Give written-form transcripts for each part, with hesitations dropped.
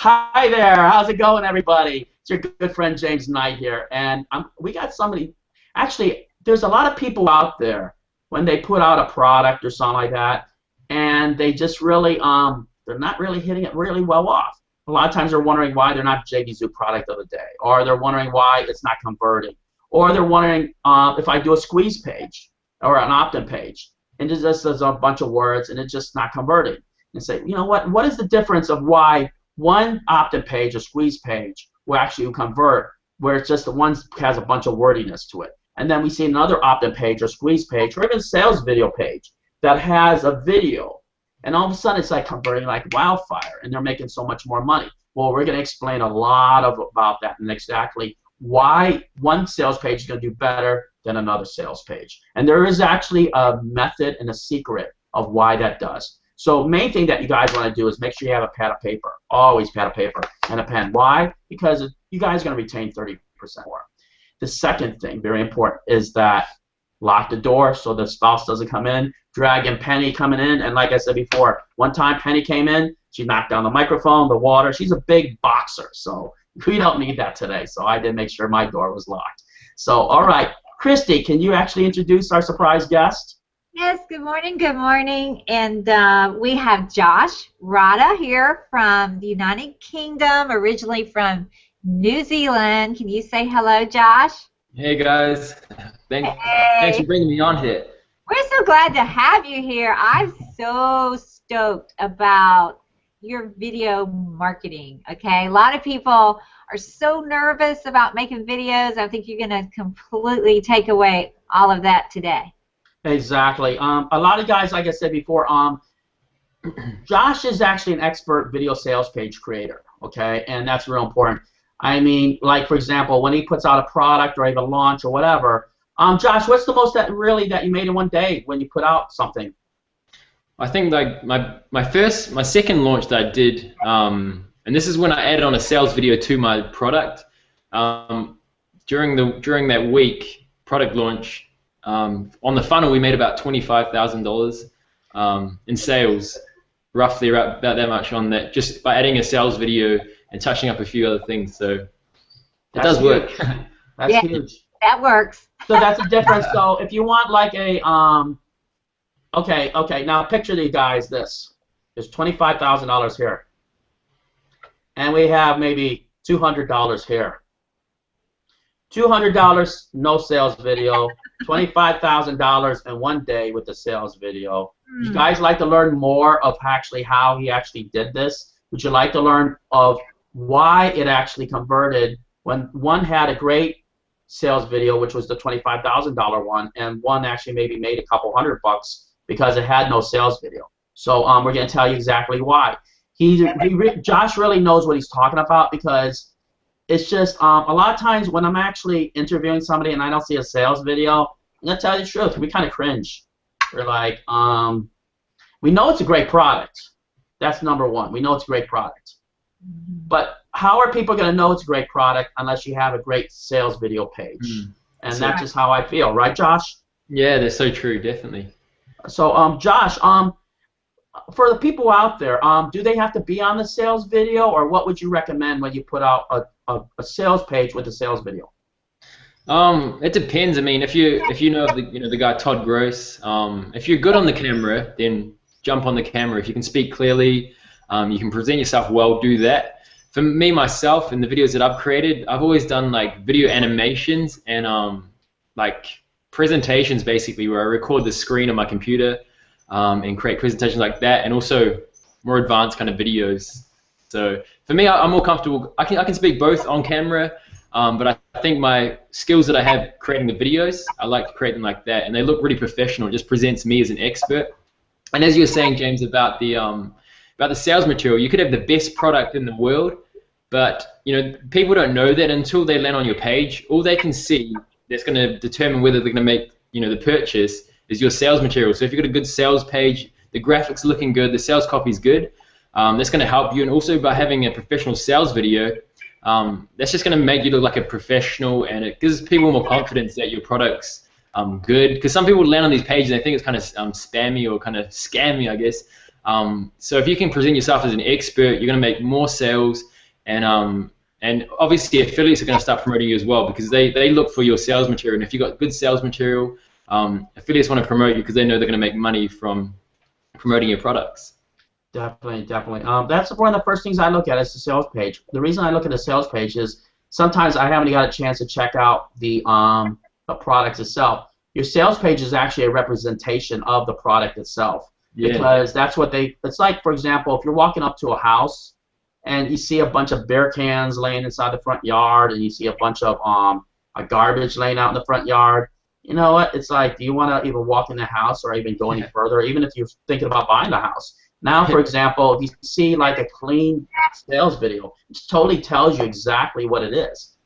Hi there. How's it going, everybody? It's your good friend James Knight here, and we got somebody. Actually, there's a lot of people out there when they put out a product or something like that, and they just really they're not really hitting it really well off. A lot of times they're wondering why they're not JV Zoo product of the day, or they're wondering why it's not converting, or they're wondering if I do a squeeze page or an opt-in page, and it just does a bunch of words and it's just not converting. And say, you know what? What is the difference of why one opt-in page or squeeze page will actually convert, where it's just the one has a bunch of wordiness to it, and then we see another opt-in page or squeeze page or even sales video page that has a video, and all of a sudden it's like converting like wildfire, and they're making so much more money. Well, we're going to explain a lot about that and exactly why one sales page is going to do better than another sales page, and there is actually a method and a secret of why that does. So main thing that you guys want to do is make sure you have a pad of paper. Always pad of paper and a pen. Why? Because you guys are going to retain 30% more. The second thing, very important, is that lock the door so the spouse doesn't come in. Dragging Penny coming in, and like I said before, one time Penny came in, she knocked down the microphone, the water. She's a big boxer, so we don't need that today. So I did make sure my door was locked. So all right, Kristie, can you actually introduce our surprise guest? Yes, good morning, and we have Josh Ratta here from the United Kingdom, originally from New Zealand. Can you say hello, Josh? Hey guys, thanks for bringing me on here. We're so glad to have you here. I'm so stoked about your video marketing, okay? A lot of people are so nervous about making videos. I think you're going to completely take away all of that today. Exactly. A lot of guys, like I said before, Josh is actually an expert video sales page creator, okay, and that's real important. I mean, like for example, when he puts out a product or even launch or whatever, Josh, what's the most that you made in one day when you put out something? I think like my second launch that I did, and this is when I added on a sales video to my product. During that week, product launch. On the funnel, we made about $25,000 in sales, roughly about that much on that, just by adding a sales video and touching up a few other things. So it does work. That's huge. That works. So that's the difference. So if you want like a okay, now picture these guys. This there's $25,000 here, and we have maybe $200 here. $200, no sales video. $25,000 in one day with the sales video. You guys like to learn more of actually how he actually did this? Would you like to learn of why it actually converted when one had a great sales video, which was the $25,000 one, and one actually maybe made a couple $100 because it had no sales video? So we're going to tell you exactly why. Josh really knows what he's talking about, because it's just a lot of times when I'm actually interviewing somebody and I don't see a sales video, I'm going to tell you the truth, we kind of cringe. We're like, we know it's a great product. That's number one. We know it's a great product. But how are people going to know it's a great product unless you have a great sales video page? And that's just how I feel. Right, Josh? Yeah, that's so true, definitely. So, Josh, for the people out there, do they have to be on the sales video, or what would you recommend when you put out a sales page with a sales video? It depends. I mean, if you know the guy Todd Gross, if you're good on the camera, then jump on the camera. If you can speak clearly, you can present yourself well, do that. For me myself, in the videos that I've created, I've always done like video animations and like presentations, basically, where I record the screen on my computer and create presentations like that, and also more advanced kind of videos. So for me, I'm more comfortable. I can speak both on camera, but I think my skills that I have creating the videos, I like to create them like that, and they look really professional. It just presents me as an expert. And as you were saying, James, about the sales material, you could have the best product in the world, but people don't know that until they land on your page. All they can see that's going to determine whether they're going to make the purchase is your sales material. So if you've got a good sales page, the graphics are looking good, the sales copy is good, that's going to help you. And also by having a professional sales video, that's just going to make you look like a professional, and it gives people more confidence that your product's good. Because some people land on these pages and they think it's kind of spammy or kind of scammy, I guess. So if you can present yourself as an expert, you're going to make more sales, and obviously affiliates are going to start promoting you as well because they look for your sales material. And if you've got good sales material, affiliates want to promote you because they know they're going to make money from promoting your products. Definitely, definitely. That's one of the first things I look at is the sales page. The reason I look at the sales page is sometimes I haven't got a chance to check out the product itself. Your sales page is actually a representation of the product itself. Yeah. Because that's what it's like, for example, if you're walking up to a house and you see a bunch of beer cans laying inside the front yard and you see a bunch of garbage laying out in the front yard, you know what? It's like, do you want to even walk in the house or even go any further, even if you're thinking about buying the house? Now, for example, if you see like a clean sales video, it totally tells you exactly what it is.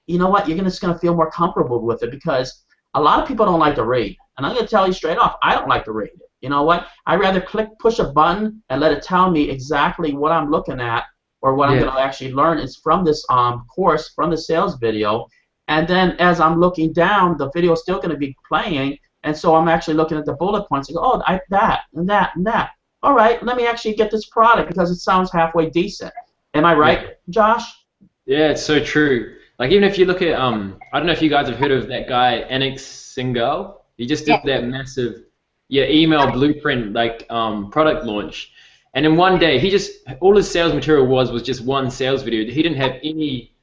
You know what? You're just going to feel more comfortable with it because a lot of people don't like to read. And I'm going to tell you straight off, I don't like to read. You know what? I'd rather push a button and let it tell me exactly what I'm looking at or what I'm going to actually learn is from this course, from the sales video. And then as I'm looking down, the video is still going to be playing. And so I'm actually looking at the bullet points and go, oh, that and that and that. All right, let me actually get this product because it sounds halfway decent. Am I right, Josh? Yeah, it's so true. Like even if you look at, I don't know if you guys have heard of that guy, Anix Singal. He just did that massive email blueprint product launch. And in one day, all his sales material was just one sales video. He didn't have any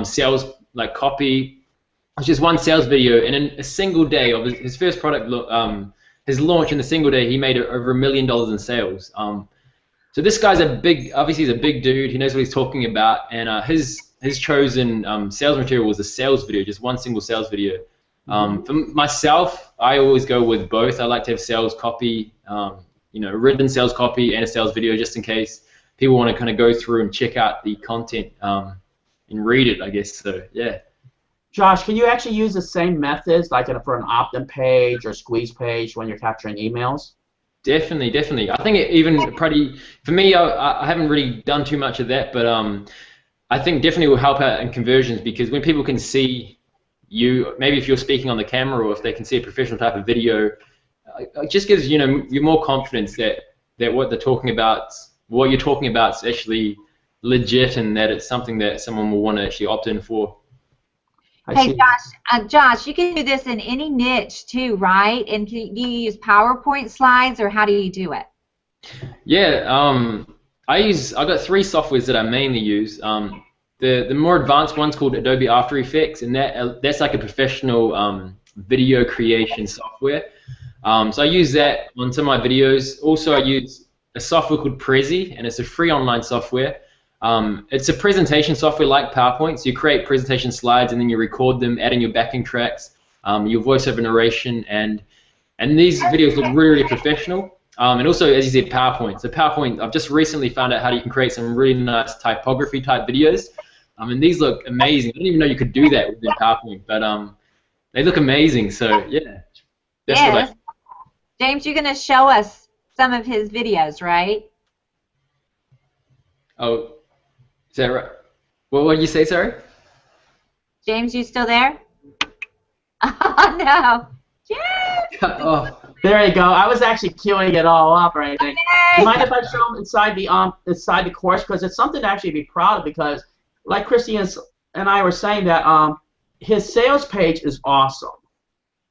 sales copy. It was just one sales video. And in a single day of his first product his launch in a single day, he made over $1 million in sales. So this guy's obviously he's a big dude. He knows what he's talking about, and his chosen sales material was a sales video, just one single sales video. For myself, I always go with both. I like to have sales copy, written sales copy and a sales video, just in case people want to kind of go through and check out the content and read it, I guess. So yeah. Josh, can you actually use the same methods like for an opt-in page or squeeze page when you're capturing emails? Definitely, definitely. I think for me, I haven't really done too much of that, but I think definitely will help out in conversions because when people can see you, maybe if you're speaking on the camera or if they can see a professional type of video, it just gives you more confidence that what you're talking about is actually legit and that it's something that someone will want to actually opt in for. Hey, Josh, you can do this in any niche too, right? And do you use PowerPoint slides, or how do you do it? Yeah, I've got 3 softwares that I mainly use. The more advanced one's called Adobe After Effects, and that's like a professional video creation software. So I use that on some of my videos. Also, I use a software called Prezi, and it's a free online software. It's a presentation software like PowerPoint, so you create presentation slides and then you record them, add in your backing tracks, your voiceover narration, and these videos look really, really professional. And also, as you said, PowerPoint. So PowerPoint, I've just recently found out how you can create some really nice typography type videos. And these look amazing. I didn't even know you could do that within PowerPoint, but they look amazing. So yeah, that's what James, you're going to show us some of his videos, right? Oh. Is that right? What did you say, sorry? James, you still there? Oh, no. Yes! Oh, there you go. I was actually queuing it all up or anything. Do you mind if I show them inside the course? Because it's something to actually be proud of because, like Kristie and I were saying that his sales page is awesome.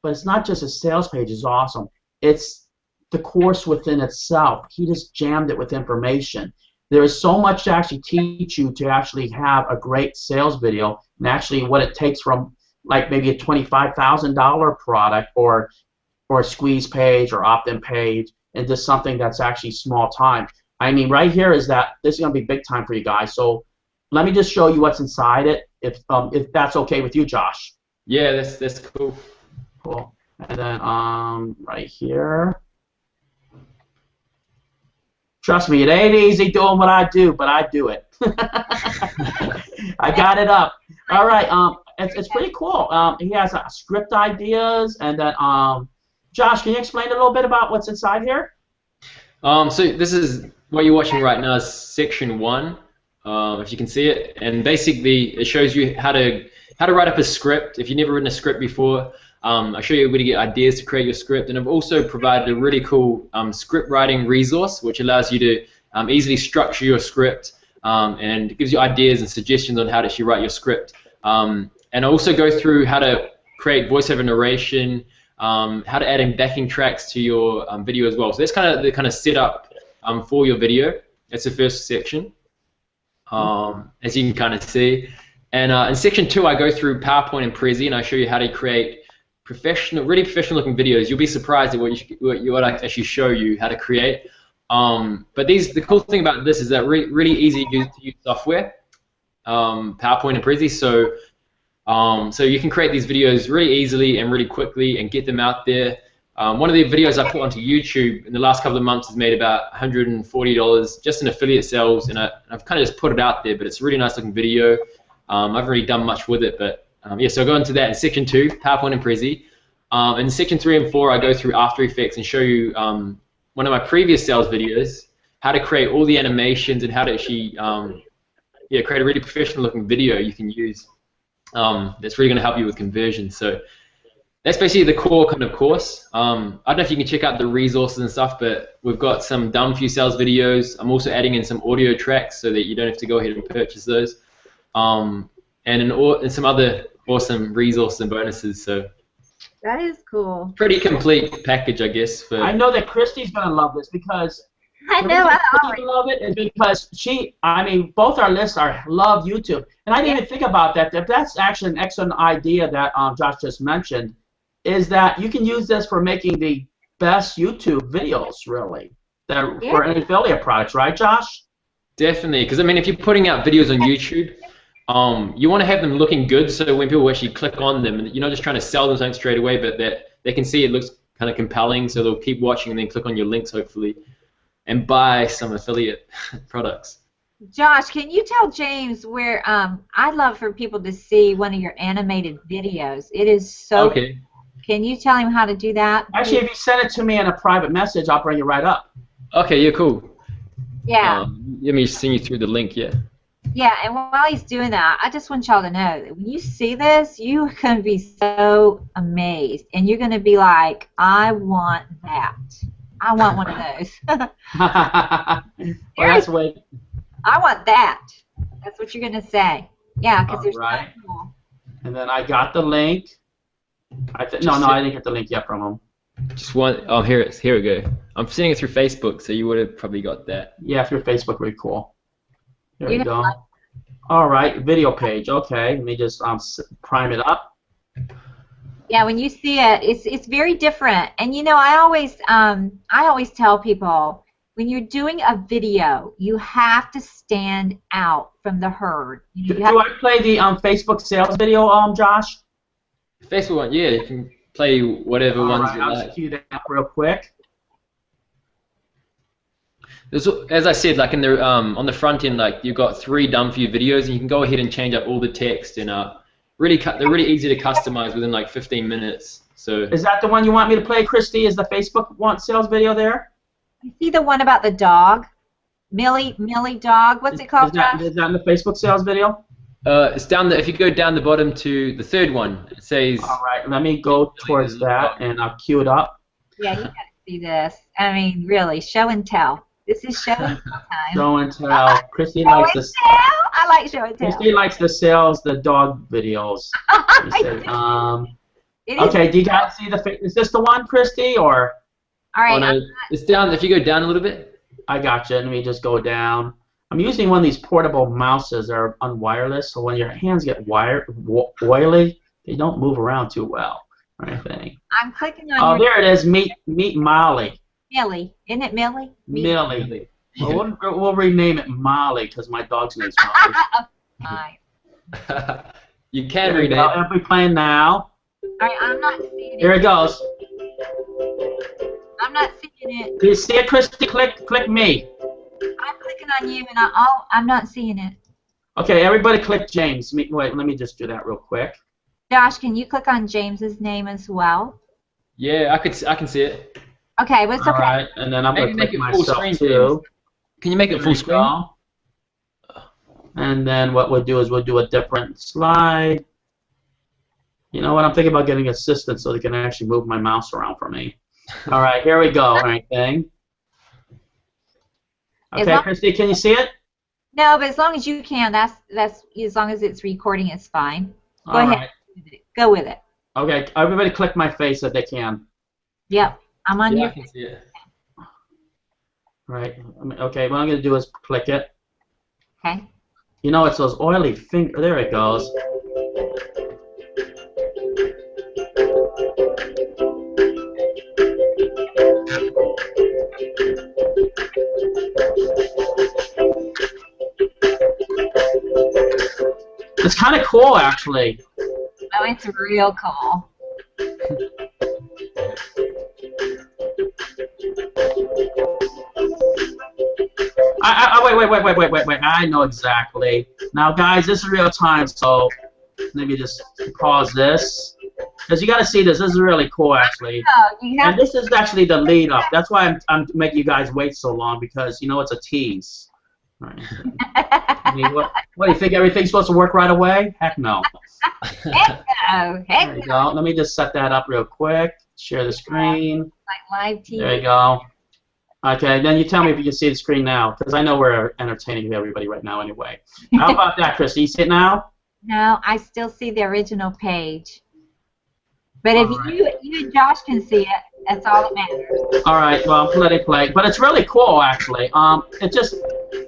But it's not just his sales page is awesome. It's the course within itself. He just jammed it with information. There is so much to actually teach you to actually have a great sales video and actually what it takes from like maybe a $25,000 product or a squeeze page or opt-in page into something that's actually small time. I mean, right here is that this is going to be big time for you guys. So let me just show you what's inside it if that's okay with you, Josh. Yeah, that's cool. Cool. And then right here. Trust me, it ain't easy doing what I do, but I do it. I got it up. All right, it's pretty cool. He has script ideas, and then Josh, can you explain a little bit about what's inside here? So this is what you're watching right now is section 1, if you can see it, and basically it shows you how to write up a script if you've never written a script before. I show you where to get ideas to create your script, and I've also provided a really cool script writing resource which allows you to easily structure your script, and it gives you ideas and suggestions on how to actually write your script. And I also go through how to create voiceover narration, how to add in backing tracks to your video as well. So that's kind of the kind of setup for your video. That's the first section, as you can kind of see. And in section 2, I go through PowerPoint and Prezi, and I show you how to create really professional looking videos. You'll be surprised at what I actually show you how to create. But the cool thing about this is that really easy to use software, PowerPoint and Prezi. So you can create these videos really easily and really quickly and get them out there. One of the videos I put onto YouTube in the last couple of months has made about $140 just in affiliate sales, and I've kind of just put it out there, but it's a really nice looking video. I haven't really done much with it, but yeah, so I'll go into that in section 2, PowerPoint and Prezi. In section 3 and 4, I go through After Effects and show you one of my previous sales videos, how to create all the animations and how to actually create a really professional looking video you can use. That's really going to help you with conversion. So that's basically the core kind of course. I don't know if you can check out the resources and stuff, but we've got some done for you sales videos. I'm also adding in some audio tracks so that you don't have to go ahead and purchase those. And some other awesome resources and bonuses. So That is cool. pretty complete package, I guess. I know that Kristie's going to love this because I the know. reason I Kristie love it is because both our lists love YouTube. And I didn't even think about that. That's actually an excellent idea that Josh just mentioned, is that you can use this for making the best YouTube videos, really, for an affiliate products, right, Josh? Definitely, because I mean, if you're putting out videos on YouTube, you want to have them looking good, so when people actually click on them, you're not just trying to sell them something straight away, but that they can see it looks kind of compelling, so they'll keep watching and then click on your links, hopefully, and buy some affiliate products. Josh, can you tell James where I'd love for people to see one of your animated videos. It is so Okay. Can you tell him how to do that? Actually, if you send it to me in a private message, I'll bring it right up. Okay, yeah, cool. Yeah. Let me send you through the link, yeah. Yeah, and while he's doing that, I just want y'all to know that when you see this, you're going to be so amazed, and you're going to be like, I want that. I want one of those. Well, that's what. I want that. That's what you're going to say. Yeah, because there's Alright. so cool. And then I got the link. I didn't get the link yet from him. Just one. Oh, here we go. I'm sending it through Facebook, so you would have probably got that. Yeah, through Facebook, really cool. There You we know, go. All right, video page. Okay, let me just prime it up. Yeah, when you see it, it's very different. And you know, I always tell people, when you're doing a video, you have to stand out from the herd. You Do have I play the Facebook sales video, Josh? Facebook one, yeah, you can play whatever All ones right, you I'll like. just cue that up real quick. As I said, like in the on the front end, like you've got 3 done for you videos, and you can go ahead and change up all the text, and they're really easy to customize within like 15 minutes. So Is that the one you want me to play, Kristie? Is the Facebook sales video there? You see the one about the dog? Millie dog? What's it called, Josh? Is that in the Facebook sales video? it's down if you go down the bottom to the 3rd one, it says. All right, let me go towards that, and I'll cue it up. Yeah, you gotta see this. I mean, really, show and tell. This is show and tell time. Show and tell. Kristie Show likes and the tell? I like show and tell. Kristie likes the dog videos. Let me see. It is. Okay, do you guys see is this the one, Kristie, or? All right. Oh, no, it's down. If you go down a little bit. I gotcha. Let me just go down. I'm using one of these portable mouses that are unwireless, so when your hands get oily, they don't move around too well or anything. I'm clicking on Oh, your there it is. Meet Molly. Millie. Isn't it Millie? Millie. Well, we'll rename it Molly because my dog's name's Molly. Fine. You can There we read it. go. I'll be playing now. All right, I'm not seeing Here it. it goes. I'm not seeing it. Do you see it, Kristie? Click me. I'm clicking on you, and I'm not seeing it. Okay, everybody click James. Wait, let me just do that real quick. Josh, can you click on James's name as well? Yeah, I can see it. Okay, well, it's All okay. right, and then I'm Maybe going to make click it full myself screen, too. Can you make it There full we screen? go. And then what we'll do is we'll do a different slide. You know what? I'm thinking about getting an assistant so they can actually move my mouse around for me. All right, here we go. All right, thing. Okay, Kristie, can you see it? No, but as long as you can, that's as long as it's recording, it's fine. Go ahead. Right. Go with it. Okay, everybody click my face if they can. Yep, I'm on your. I can see it. Right. Okay, what I'm going to do is click it. Okay. You know, it's those oily fingers. There it goes. It's kind of cool, actually. Oh, it's real cool. Wait. I know exactly. Now, guys, this is real time, so maybe just pause this. Because you got to see this. This is really cool, actually. And this is actually the lead up. That's why I'm making you guys wait so long, because, you know, it's a tease. Right. I mean, what do you think? Everything's supposed to work right away? Heck no. Heck no. There you go. Let me just set that up real quick. Share the screen. Like live TV. There you go. Okay, then you tell me if you can see the screen now, because I know we're entertaining everybody right now anyway. How about that, Kristie? You see it now? No, I still see the original page. But if you and Josh can see it, that's all that matters. All right, well, let it play. But it's really cool, actually. It just,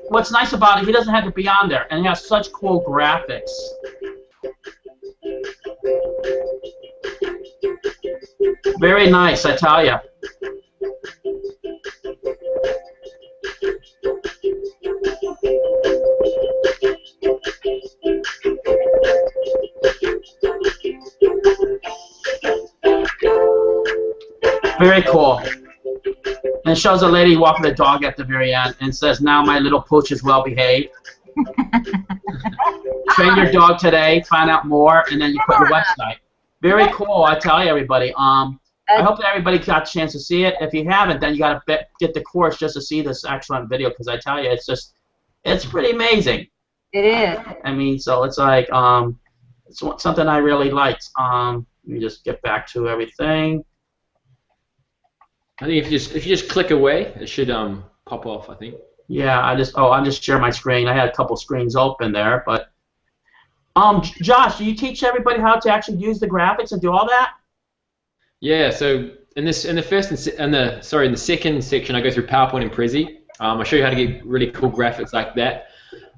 what's nice about it, he doesn't have to be on there, and he has such cool graphics. Very nice, I tell you. Very cool. And it shows a lady walking the dog at the very end and says, "Now my little pooch is well behaved." Train your dog today, find out more, and then you put your website. Very cool, I tell you, everybody. I hope that everybody got a chance to see it. If you haven't, then you got to get the course just to see this excellent video, because I tell you, it's pretty amazing. It is. I mean, so it's like, it's something I really liked. Let me just get back to everything. I think if you just click away, it should pop off, I think. Yeah, I'm just sharing my screen. I had a couple screens open there, but Josh, do you teach everybody how to actually use the graphics and do all that? Yeah. So in the second section, I go through PowerPoint and Prezi. I show you how to get really cool graphics like that.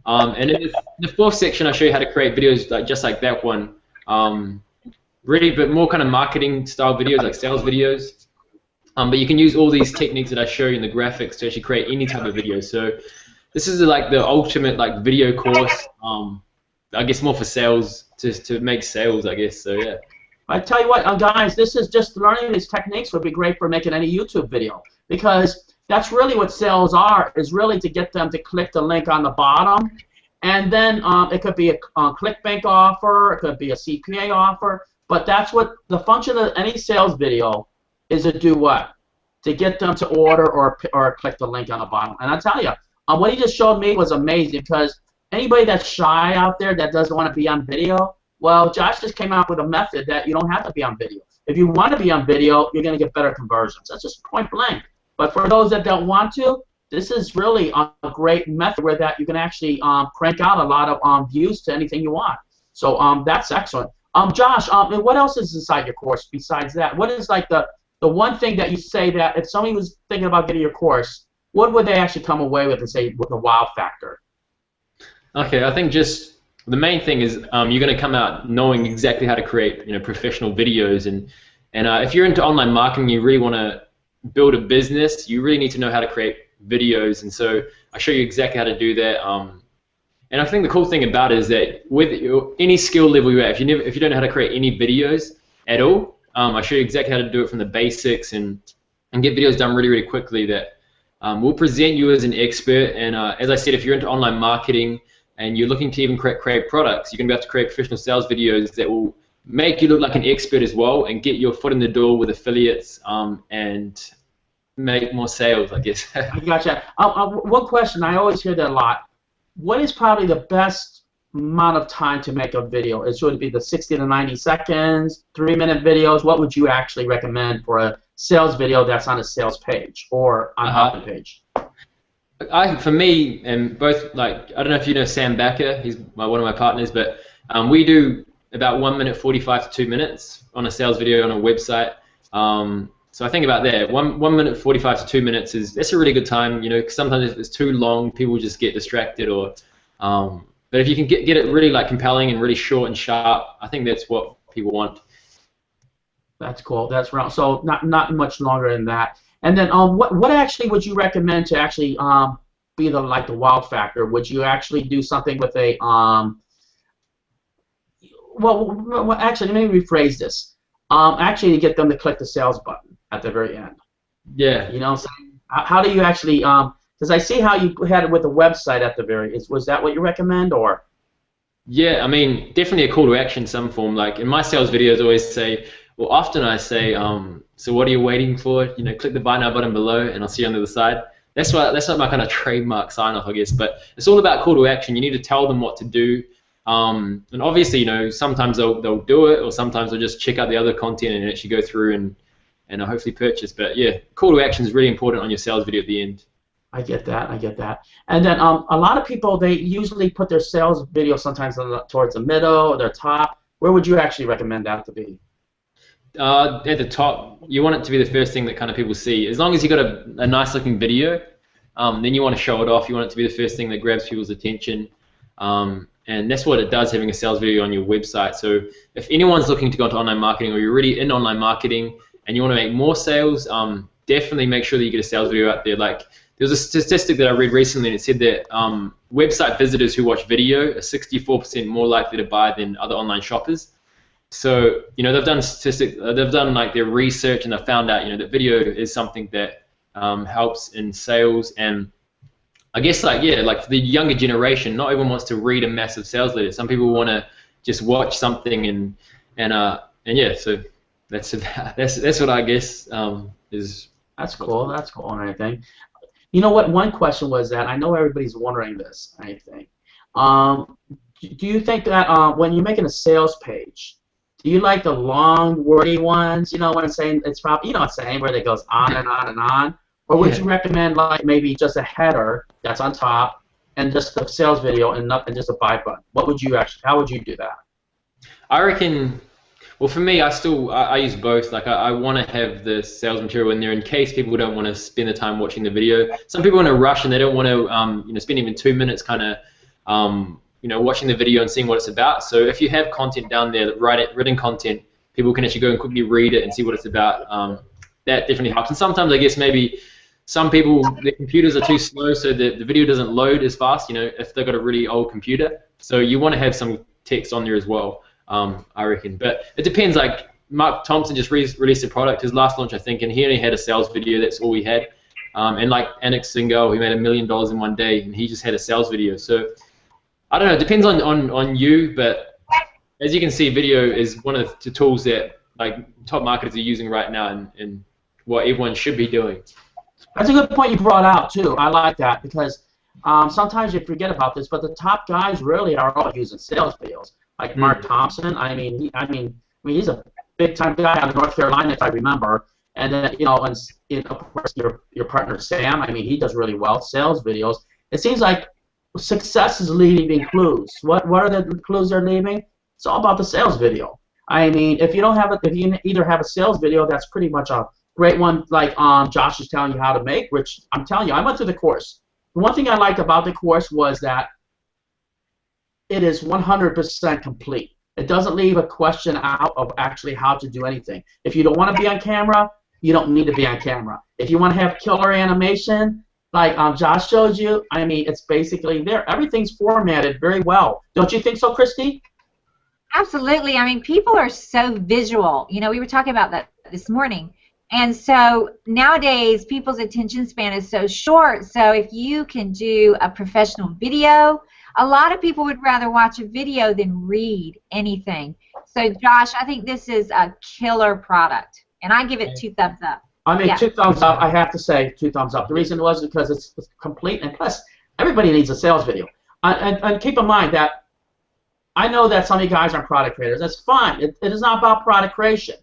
And in the fourth section, I show you how to create videos just like that one. Really, but more kind of marketing style videos, like sales videos. But you can use all these techniques that I show you in the graphics to actually create any type of video. So this is like the ultimate like video course. I guess more for sales, to make sales, I guess. So yeah. I tell you what, guys, this is just learning these techniques would be great for making any YouTube video, because that's really what sales are, is really to get them to click the link on the bottom, and then it could be a ClickBank offer, it could be a CPA offer, but that's what the function of any sales video is, to do what? To get them to order or click the link on the bottom. And I tell you, what he just showed me was amazing, because anybody that's shy out there that doesn't want to be on video, well, Josh just came out with a method that you don't have to be on video. If you want to be on video, you're going to get better conversions. That's just point blank. But for those that don't want to, this is really a great method where that you can actually crank out a lot of views to anything you want. So that's excellent. Josh, and what else is inside your course besides that? What is like the one thing that you say that if somebody was thinking about getting your course, what would they actually come away with and say with the wow factor? Okay, I think just the main thing is you're going to come out knowing exactly how to create professional videos, and if you're into online marketing, you really want to build a business, you really need to know how to create videos, and so I show you exactly how to do that. And I think the cool thing about it is that with any skill level you're at, if you don't know how to create any videos at all, I show you exactly how to do it from the basics and get videos done really, really quickly that will present you as an expert. And as I said, if you're into online marketing and you're looking to even create products, you're going to be able to create professional sales videos that will make you look like an expert as well and get your foot in the door with affiliates and make more sales, I guess. I gotcha. One question, I always hear that a lot. What is probably the best amount of time to make a video? It should be the 60 to 90 seconds, 3-minute videos. What would you actually recommend for a sales video that's on a sales page or on a page? For me, and both, like, I don't know if you know Sam Backer, he's one of my partners, but we do about 1 minute 45 to 2 minutes on a sales video on a website. So I think about that. 1 minute 45 to 2 minutes that's a really good time. You know, 'cause sometimes if it's too long, people just get distracted. Or, but if you can get it really like compelling and really short and sharp, I think that's what people want. That's cool. That's right. So not much longer than that. And then what actually would you recommend to actually be the wow factor? Would you actually do something with a well, actually, let me rephrase this. Actually, to get them to click the sales button at the very end. Yeah. You know what I'm saying? How do you actually, because I see how you had it with the website at the very, was that what you recommend, or? Yeah, I mean, definitely a call to action, some form. Like in my sales videos, I always say, well, often I say, so what are you waiting for? You know, click the buy now button below, and I'll see you on the other side. That's not my kind of trademark sign off, I guess. But it's all about call to action. You need to tell them what to do. And obviously, you know, sometimes they'll do it, or sometimes they'll just check out the other content and actually go through and hopefully purchase. But yeah, call to action is really important on your sales video at the end. I get that. And then a lot of people, they usually put their sales video sometimes towards the middle or their top. Where would you actually recommend that to be? At the top, you want it to be the first thing that kind of people see. As long as you got a nice looking video, then you want to show it off. You want it to be the first thing that grabs people's attention. And that's what it does, having a sales video on your website. So if anyone's looking to go into online marketing, or you're already in online marketing and you want to make more sales, definitely make sure that you get a sales video out there. Like, there was a statistic that I read recently, and it said that website visitors who watch video are 64% more likely to buy than other online shoppers. So, you know, they've done like their research, and they've found out, you know, that video is something that helps in sales. And I guess, like, yeah, like for the younger generation, not everyone wants to read a massive sales letter. Some people want to just watch something and yeah. So that's what I guess is. That's cool. That's cool and everything. You know what? One question was that I know everybody's wondering this. I think. Do you think that when you're making a sales page, do you like the long, wordy ones? You know what I'm saying? It's probably, you know what I'm saying, where it goes on and on and on. Or would you recommend like maybe just a header that's on top and just a sales video and just a buy button? How would you do that? I reckon, well, for me, I use both. Like I want to have the sales material in there in case people don't want to spend the time watching the video. Some people want to rush and they don't want to you know, spend even 2 minutes kind of you know, watching the video and seeing what it's about. So if you have content down there, written content, people can actually go and quickly read it and see what it's about. That definitely helps. And sometimes I guess maybe some people, their computers are too slow, so the video doesn't load as fast, you know, if they've got a really old computer. So you want to have some text on there as well, I reckon. But it depends. Like Mark Thompson just released a product, his last launch, I think, and he only had a sales video. That's all he had. And like Anik Singhal, he made $1 million in one day, and he just had a sales video. So I don't know. It depends on you, but as you can see, video is one of the tools that like top marketers are using right now, and what everyone should be doing. That's a good point you brought out too. I like that because sometimes you forget about this, but the top guys really are all using sales videos. Like Mark Thompson, I mean, he's a big time guy out of North Carolina, if I remember. And then you know, and of course your partner Sam. I mean, he does really well sales videos. It seems like success is leaving clues. What are the clues they're leaving? It's all about the sales video. I mean, if you either have a sales video, that's pretty much a great one, like Josh is telling you how to make, which I'm telling you, I went through the course. The one thing I liked about the course was that it is 100% complete. It doesn't leave a question out of actually how to do anything. If you don't want to be on camera, you don't need to be on camera. If you want to have killer animation, like Josh showed you, I mean, it's basically there. Everything's formatted very well. Don't you think so, Kristie? Absolutely. I mean, people are so visual. You know, we were talking about that this morning. And so nowadays, people's attention span is so short. So if you can do a professional video, a lot of people would rather watch a video than read anything. So Josh, I think this is a killer product, and I give it 2 thumbs up. I mean, 2 thumbs up. I have to say 2 thumbs up. The reason was because it's complete, and plus everybody needs a sales video. And keep in mind that I know that some of you guys aren't product creators. That's fine. It is not about product creation.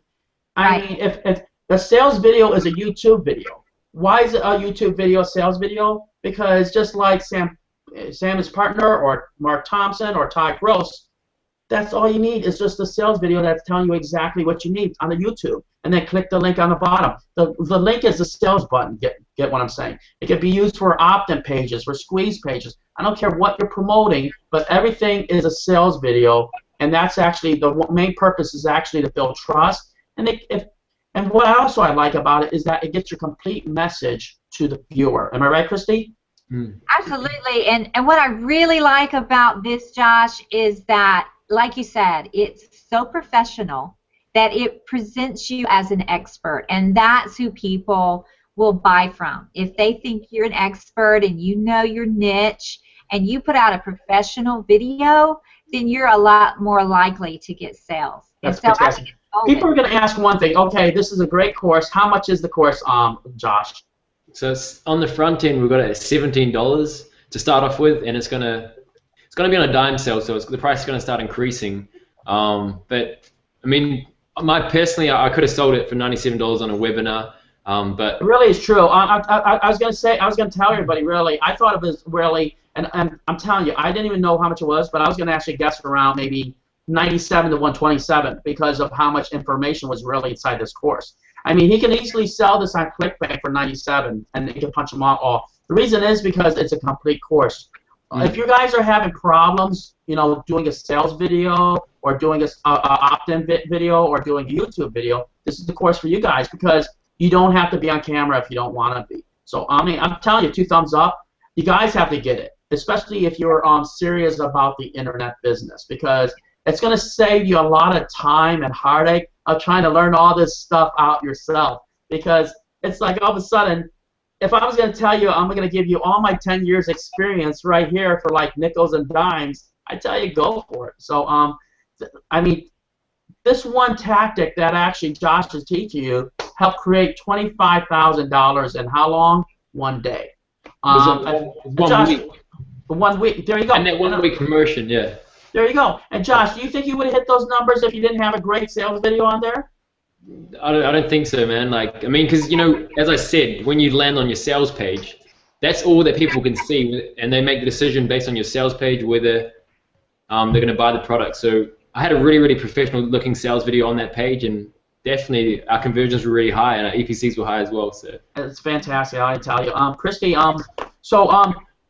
I mean, if a sales video is a YouTube video, why is a YouTube video a sales video? Because just like Sam, his partner, or Mark Thompson, or Todd Gross, that's all you need is just a sales video that's telling you exactly what you need on the YouTube. And then click the link on the bottom. The link is the sales button. Get what I'm saying? It can be used for opt-in pages, for squeeze pages. I don't care what you're promoting, but everything is a sales video. And that's actually the main purpose is actually to build trust. And and what I like about it is that it gets your complete message to the viewer. Am I right, Kristie? Absolutely. And what I really like about this, Josh, is that, like you said, it's so professional that it presents you as an expert, and that's who people will buy from. If they think you're an expert and you know your niche and you put out a professional video, then you're a lot more likely to get sales. That's fantastic. People are going to ask one thing. Okay, this is a great course. How much is the course, Josh? So it's on the front end, we've got it at $17 to start off with, and it's gonna be on a dime sale, so the price is gonna start increasing. But I mean, personally, I could have sold it for $97 on a webinar. But it really is true. I was gonna tell everybody, really, I thought it was really, and I'm telling you, I didn't even know how much it was, but I was gonna actually guess around maybe 97 to 127 because of how much information was really inside this course. I mean, he can easily sell this on ClickBank for 97, and he can punch them all. The reason is because it's a complete course. If you guys are having problems, doing a sales video or doing a opt-in video or doing a YouTube video, this is the course for you guys because you don't have to be on camera if you don't want to be. So, I mean, I'm telling you, 2 thumbs up. You guys have to get it, especially if you're serious about the internet business, because it's going to save you a lot of time and heartache of trying to learn all this stuff out yourself, because it's like all of a sudden, if I was going to tell you I'm going to give you all my 10 years experience right here for like nickels and dimes, I tell you go for it. So I mean, this one tactic that actually Josh is teaching you helped create $25,000 in how long? 1 day. One week. 1 week. There you go. And that 1 week promotion, yeah. There you go. And Josh, do you think you would have hit those numbers if you didn't have a great sales video on there? I don't think so, man. Like, I mean, because as I said, when you land on your sales page, that's all that people can see, and they make the decision based on your sales page whether they're going to buy the product. So I had a really, really professional-looking sales video on that page, and definitely our conversions were really high, and our EPCs were high as well. So it's fantastic, I tell you. Kristie,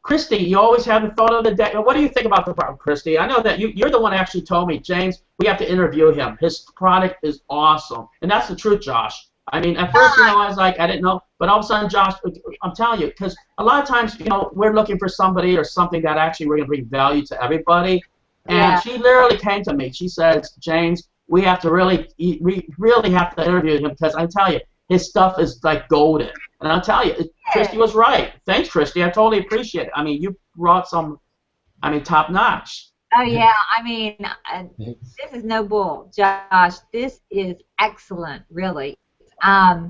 Kristie, you always have the thought of the day. What do you think about the product, Kristie? I know that you're the one who actually told me, James, we have to interview him. His product is awesome. And that's the truth, Josh. I mean, at first, I was like, I didn't know. But all of a sudden, Josh, I'm telling you, because a lot of times, we're looking for somebody or something that actually we're going to bring value to everybody. And she literally came to me. She says, James, we have to we really have to interview him because I tell you, his stuff is like golden. And I'll tell you, Kristie was right. Thanks, Kristie. I totally appreciate it. I mean, you brought some, top notch. Oh, yeah. I mean, this is no bull, Josh. This is excellent, really. I'd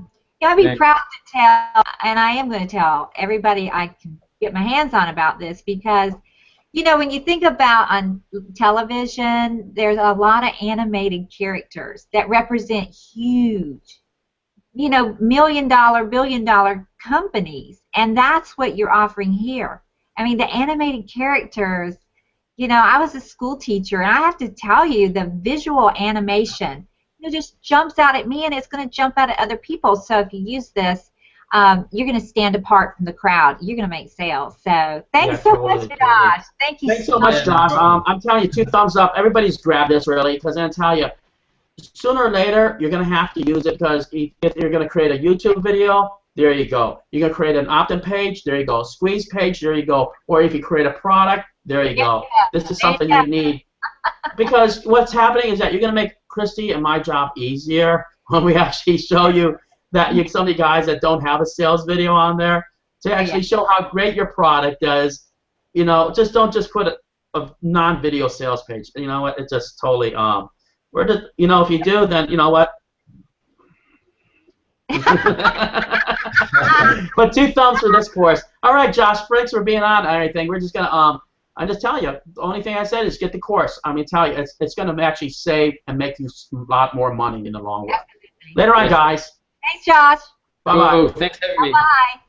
be proud to tell, and I am going to tell everybody I can get my hands on about this because, when you think about on television, there's a lot of animated characters that represent huge, million-dollar, billion-dollar companies, and that's what you're offering here. I mean, the animated characters, I was a school teacher, and I have to tell you, the visual animation, just jumps out at me, and it's going to jump out at other people. So if you use this, you're going to stand apart from the crowd. You're going to make sales. So thanks so much, Josh. Thank you. Thanks so much, Josh. I'm telling you, 2 thumbs up. Everybody's grabbed this, really, because I'm telling you, sooner or later, you're going to have to use it because if you're going to create a YouTube video, there you go. You're going to create an opt-in page, there you go. Squeeze page, there you go. Or if you create a product, there you go. This is something you need. Because what's happening is that you're going to make Kristie and my job easier when we actually show you that some of the guys that don't have a sales video on there to actually show how great your product does. Just don't put a non-video sales page. You know what? It just totally if you do, then you know what? But 2 thumbs for this course. All right, Josh, thanks for being on and everything. We're just gonna I'm just telling you. The only thing I said is get the course. I mean, tell you, it's going to actually save and make you a lot more money in the long run. Later on, guys. Thanks, Josh. Bye bye. Cool. Thanks for having me. Bye.